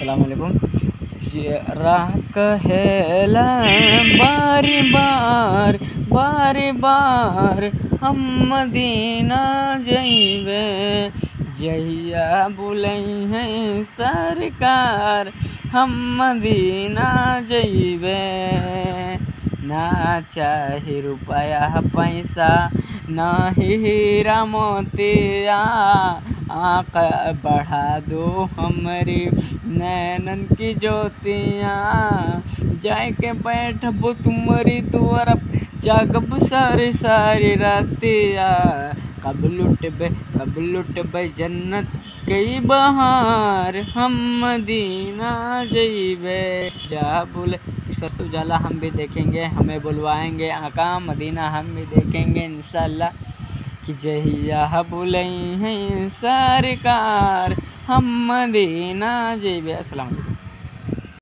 अस्सलाम वालेकुम। राह कहेला बारी बार बारी बार हम मदीना जइबे, जहिया बुलई हैं सरकार हम मदीना जइबे। ना चाहे रुपया पैसा ना हीरा मोतिया, आका बढ़ा दो हमारी नैनन की ज्योतियाँ। जाए के बैठबो तुम्हारी तुअर जागब सारी सारी रातिया, कब लुटबे जन्नत कई बहार हम मदीना जइबे। जा बोले कि सरसों जाला हम भी देखेंगे, हमें बुलवाएंगे आका मदीना हम भी देखेंगे इंशाल्लाह। कि जहिया बुलई हैं सरकार हम मदीना जइबे। अस्सलाम वालेकुम।